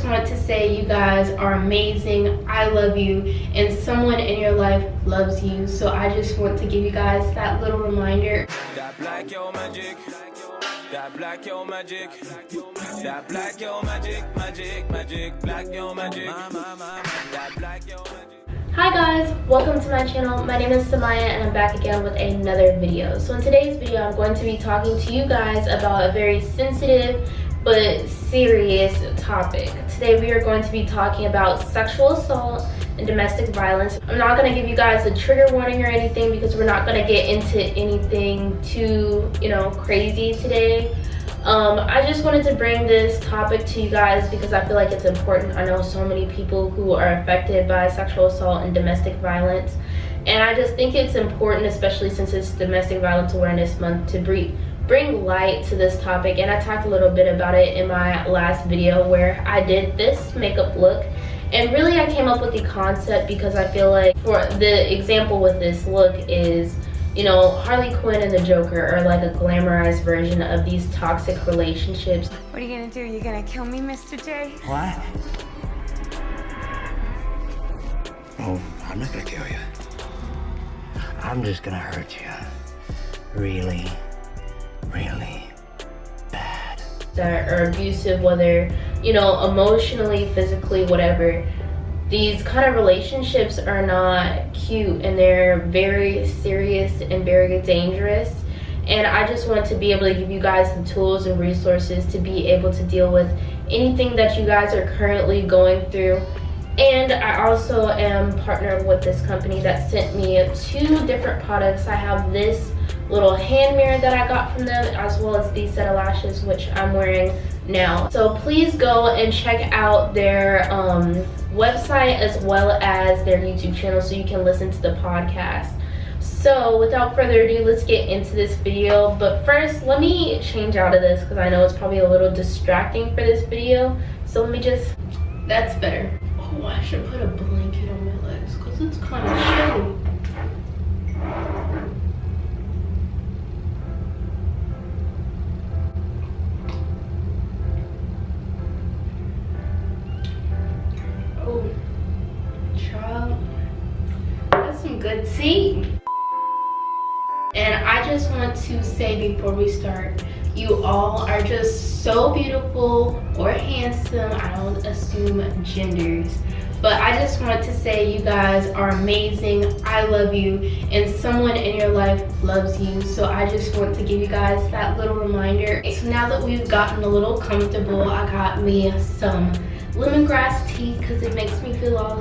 want to say you guys are amazing. I love you, and someone in your life loves you. So I just want to give you guys that little reminder. That black yo magic. That black yo magic. That black yo magic. Magic. Black yo magic. That black yo magic. Hi guys, welcome to my channel. My name is Samaya and I'm back again with another video. So in today's video, I'm going to be talking to you guys about a very sensitive but serious topic. Today we are going to be talking about sexual assault and domestic violence. I'm not going to give you guys a trigger warning or anything because we're not going to get into anything too, crazy today. I just wanted to bring this topic to you guys because I feel like it's important. I know so many people who are affected by sexual assault and domestic violence, and I just think it's important, especially since it's Domestic Violence Awareness Month, to bring light to this topic. And I talked a little bit about it in my last video where I did this makeup look, and really I came up with the concept because I feel like, for the example with this look is, Harley Quinn and the Joker are like a glamorized version of these toxic relationships. What are you gonna do? You gonna kill me, Mr. J? What? Oh, I'm not gonna kill you. I'm just gonna hurt you. Really, really bad. That are abusive, whether, emotionally, physically, whatever. These kind of relationships are not cute, and they're very serious and very dangerous. And I just want to be able to give you guys the tools and resources to be able to deal with anything that you guys are currently going through. And I also am partnered with this company that sent me 2 different products. I have this little hand mirror that I got from them, as well as these set of lashes, which I'm wearing now. So please go and check out their website as well as their YouTube channel so you can listen to the podcast. So without further ado, let's get into this video. But first, let me change out of this because I know it's probably a little distracting for this video. So let me that's better. Oh, I should put a blanket on my legs because it's kind of chilly. Oh, child, that's some good tea. And I just want to say before we start, you all are just so beautiful or handsome. I don't assume genders, but I just want to say you guys are amazing. I love you, and someone in your life loves you. So I just want to give you guys that little reminder. So now that we've gotten a little comfortable, I got me some lemongrass tea because it makes me feel all,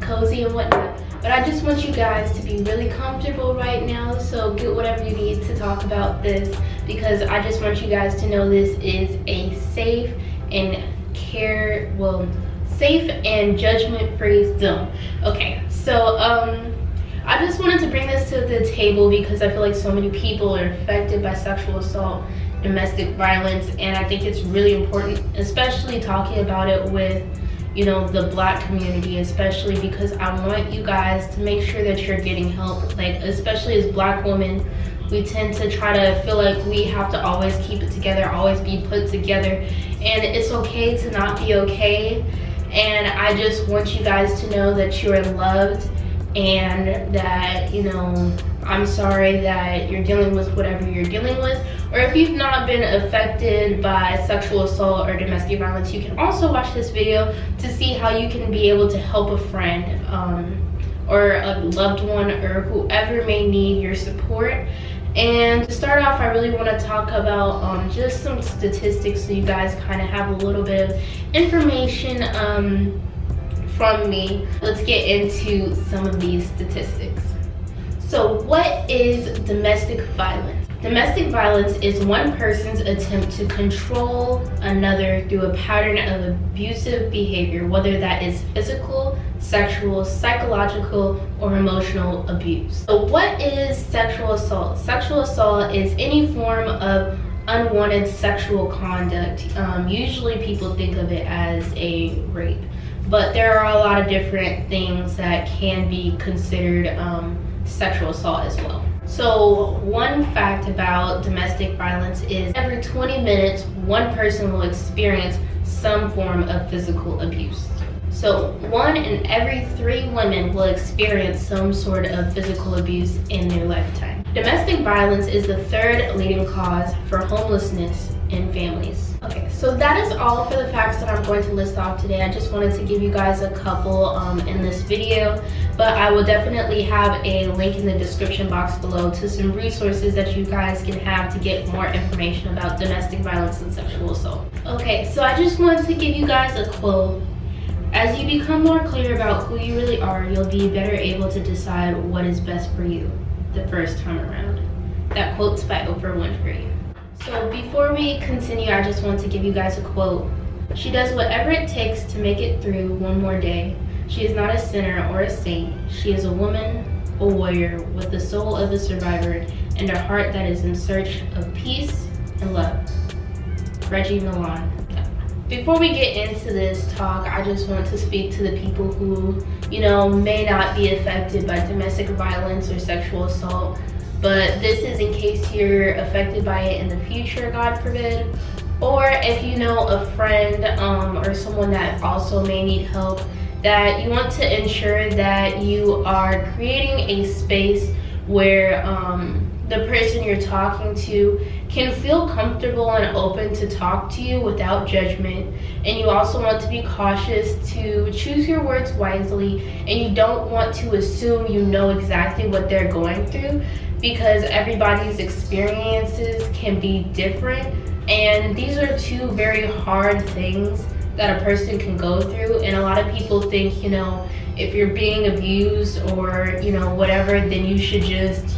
cozy and whatnot. But I just want you guys to be really comfortable right now, so get whatever you need to talk about this, because I just want you guys to know this is a safe and safe and judgment-free zone. Okay, so I just wanted to bring this to the table because I feel like so many people are affected by sexual assault, domestic violence, and I think it's really important, especially talking about it with the Black community, especially because I want you guys to make sure that you're getting help. Like, especially as Black women, we tend to try to feel like we have to always keep it together, always be put together, and it's okay to not be okay. And I just want you guys to know that you're loved, and that I'm sorry that you're dealing with whatever you're dealing with. Or if you've not been affected by sexual assault or domestic violence, you can also watch this video to see how you can be able to help a friend or a loved one or whoever may need your support. And to start off, I really want to talk about just some statistics so you guys kind of have a little bit of information from me. Let's get into some of these statistics. So what is domestic violence? Domestic violence is one person's attempt to control another through a pattern of abusive behavior, whether that is physical, sexual, psychological, or emotional abuse. So what is sexual assault? Sexual assault is any form of unwanted sexual conduct. Usually people think of it as a rape, but there are a lot of different things that can be considered sexual assault as well. So one fact about domestic violence is every 20 minutes, one person will experience some form of physical abuse. So 1 in every 3 women will experience some sort of physical abuse in their lifetime. Domestic violence is the 3rd leading cause for homelessness in families. Okay, so that is all for the facts that I'm going to list off today. I just wanted to give you guys a couple in this video, but I will definitely have a link in the description box below to some resources that you guys can have to get more information about domestic violence and sexual assault. Okay, so I just wanted to give you guys a quote. As you become more clear about who you really are, you'll be better able to decide what is best for you the first time around. That quote's by Oprah Winfrey. So before we continue, I just want to give you guys a quote. She does whatever it takes to make it through one more day. She is not a sinner or a saint. She is a woman, a warrior with the soul of a survivor and a heart that is in search of peace and love. Reggie Milan. Before we get into this talk, I just want to speak to the people who, may not be affected by domestic violence or sexual assault, but this is in case you're affected by it in the future, God forbid, or if you know a friend or someone that also may need help, that you want to ensure that you are creating a space where the person you're talking to can feel comfortable and open to talk to you without judgment. And you also want to be cautious to choose your words wisely, and you don't want to assume you know exactly what they're going through, because everybody's experiences can be different, and these are 2 very hard things that a person can go through. And a lot of people think, if you're being abused or whatever, then you should just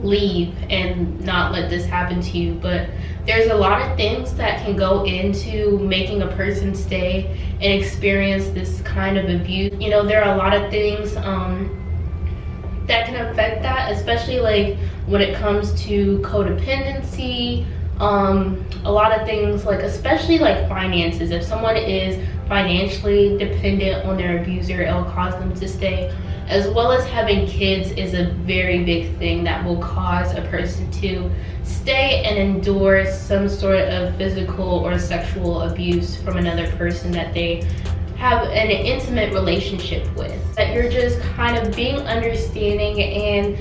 leave and not let this happen to you. But there's a lot of things that can go into making a person stay and experience this kind of abuse. There are a lot of things that can affect that, especially like when it comes to codependency, a lot of things, like especially like finances. If someone is financially dependent on their abuser, it'll cause them to stay. As well as having kids is a very big thing that will cause a person to stay and endure some sort of physical or sexual abuse from another person that they have an intimate relationship with. That you're just kind of being understanding, and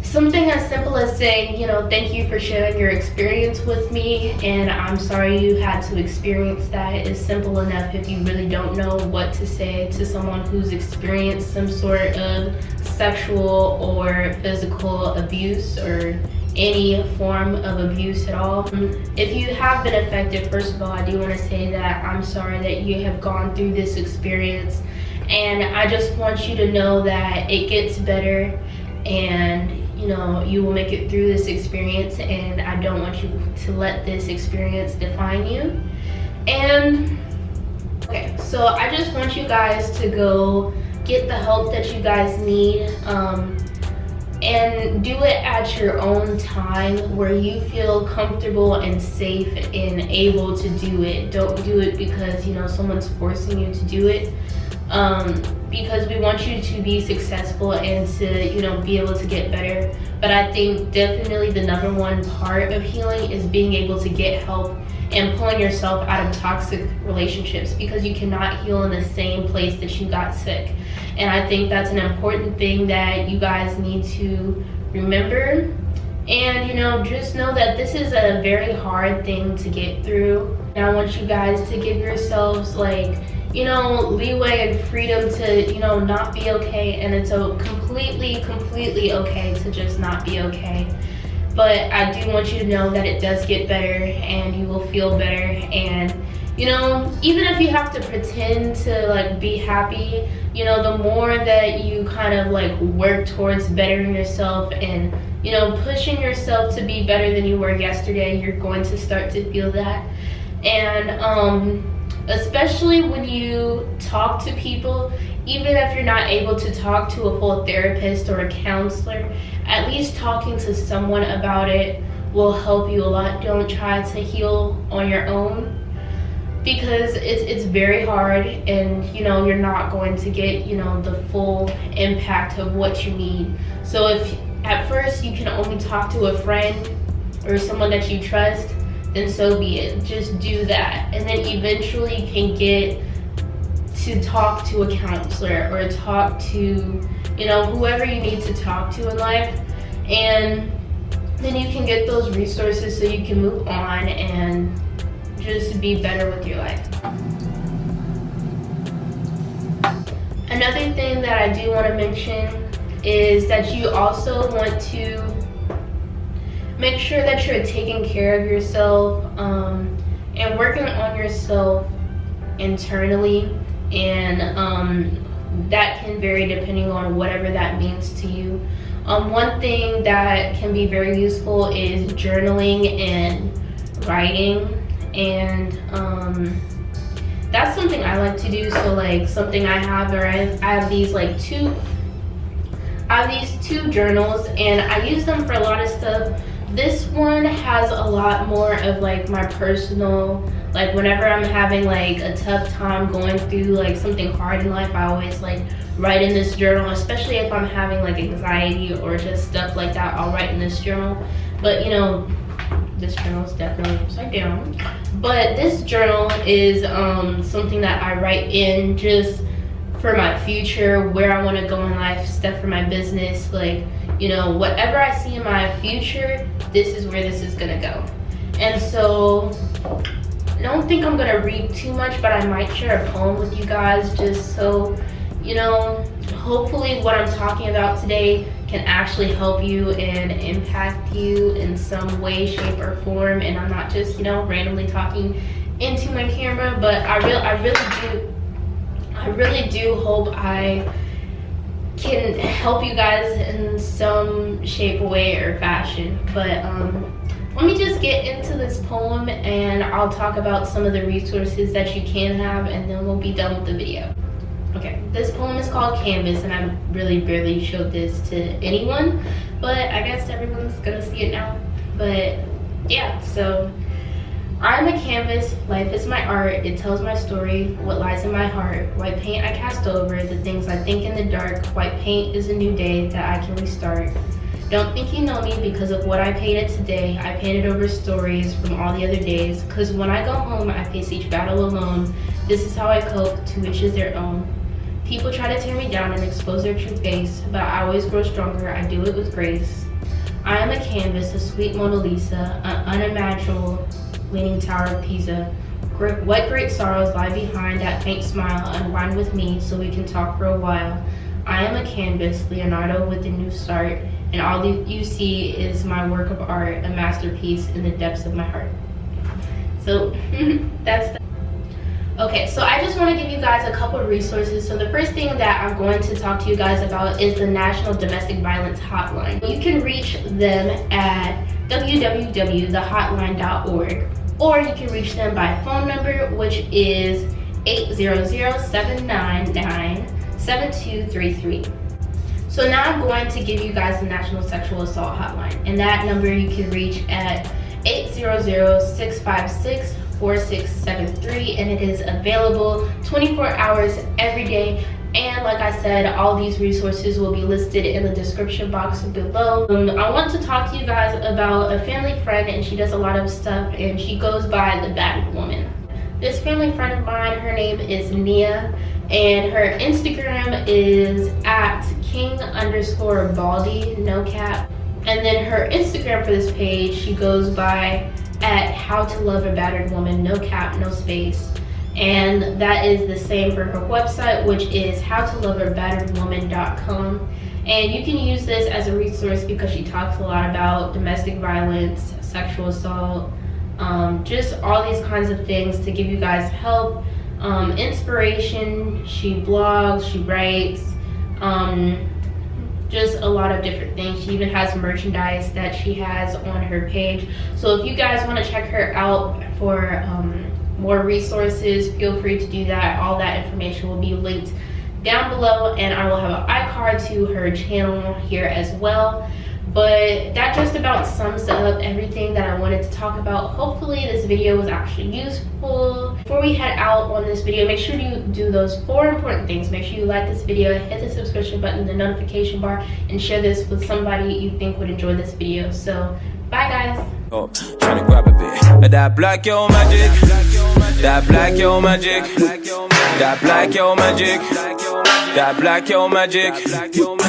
something as simple as saying, thank you for sharing your experience with me, and I'm sorry you had to experience that, is simple enough if you really don't know what to say to someone who's experienced some sort of sexual or physical abuse or any form of abuse at all. If you have been affected, first of all, I do want to say that I'm sorry that you have gone through this experience, and I just want you to know that it gets better, and you will make it through this experience, and I don't want you to let this experience define you. And okay, so I just want you guys to go get the help that you guys need, and do it at your own time where you feel comfortable and safe and able to do it. Don't do it because someone's forcing you to do it, because we want you to be successful and to be able to get better. But I think definitely the #1 part of healing is being able to get help and pulling yourself out of toxic relationships, because you cannot heal in the same place that you got sick. And I think that's an important thing that you guys need to remember. And just know that this is a very hard thing to get through, and I want you guys to give yourselves leeway and freedom to not be okay. And it's completely okay to just not be okay. But I do want you to know that it does get better, and you will feel better. And even if you have to pretend to be happy, the more that you kind of work towards bettering yourself and pushing yourself to be better than you were yesterday, you're going to start to feel that. And especially when you talk to people, even if you're not able to talk to a full therapist or a counselor, at least talking to someone about it will help you a lot. Don't try to heal on your own, because it's very hard, and you're not going to get the full impact of what you need. So if at first you can only talk to a friend or someone that you trust, then so be it. Just do that, and then eventually you can get to talk to a counselor or talk to, you know, whoever you need to talk to in life, and then you can get those resources so you can move on and just be better with your life. Another thing that I do want to mention is that you also want to make sure that you're taking care of yourself and working on yourself internally, and that can vary depending on whatever that means to you. One thing that can be very useful is journaling and writing, and that's something I like to do. So like something I have, or I have these like two journals, and I use them for a lot of stuff. This one has a lot more of like my personal, like whenever I'm having like a tough time going through like something hard in life, I always like write in this journal, especially if I'm having like anxiety or just stuff like that. I'll write in this journal. But you know, this journal is definitely upside down, but this journal is something that I write in just for my future, where I want to go in life, stuff for my business, like, you know, whatever I see in my future, this is where this is gonna go. And so I don't think I'm gonna read too much, but I might share a poem with you guys, just so, you know, hopefully what I'm talking about today can actually help you and impact you in some way, shape, or form. And I'm not just, you know, randomly talking into my camera, but I really do hope I can help you guys in some shape, way, or fashion. But let me just get into this poem, and I'll talk about some of the resources that you can have, and then we'll be done with the video. Okay, this poem is called Canvas, and I really barely showed this to anyone, but I guess everyone's gonna see it now. But yeah, so I'm a canvas, life is my art, it tells my story, what lies in my heart. White paint I cast over the things I think in the dark. White paint is a new day that I can restart. Don't think you know me because of what I painted today. I painted over stories from all the other days, cause when I go home I face each battle alone. This is how I cope, to each is their own. People try to tear me down and expose their true face, but I always grow stronger, I do it with grace. I am a canvas, a sweet Mona Lisa, an unimaginable leaning tower of Pisa. What great sorrows lie behind that faint smile? Unwind with me so we can talk for a while. I am a canvas, Leonardo with a new start, and all that you see is my work of art, a masterpiece in the depths of my heart. So that's that. Okay, so I just want to give you guys a couple of resources. So the first thing that I'm going to talk to you guys about is the National Domestic Violence Hotline. You can reach them at www.thehotline.org, or you can reach them by phone number, which is 800-799-7233. So now I'm going to give you guys the National Sexual Assault Hotline, and that number you can reach at 800-656-4673, and it is available 24 hours every day. And like I said, all these resources will be listed in the description box below. I want to talk to you guys about a family friend, and she does a lot of stuff, and she goes by the Battered Woman. This family friend of mine, her name is Nia, and her Instagram is at king_baldy, no cap. And then her Instagram for this page, she goes by at how to love a battered woman, no cap, no space. And that is the same for her website, which is howtoloveabatteredwoman.com. And you can use this as a resource because she talks a lot about domestic violence, sexual assault, just all these kinds of things to give you guys help, inspiration. She blogs, she writes, just a lot of different things. She even has merchandise that she has on her page. So if you guys want to check her out for more resources, feel free to do that. All that information will be linked down below, and I will have an iCard to her channel here as well. But that just about sums up everything that I wanted to talk about. Hopefully this video was actually useful. Before we head out on this video, make sure you do those 4 important things. Make sure you like this video, hit the subscription button, the notification bar, and share this with somebody you think would enjoy this video. So bye guys. Oh, trying to grab a bit. That black yo magic. That black yo magic. That black yo magic. That black yo magic.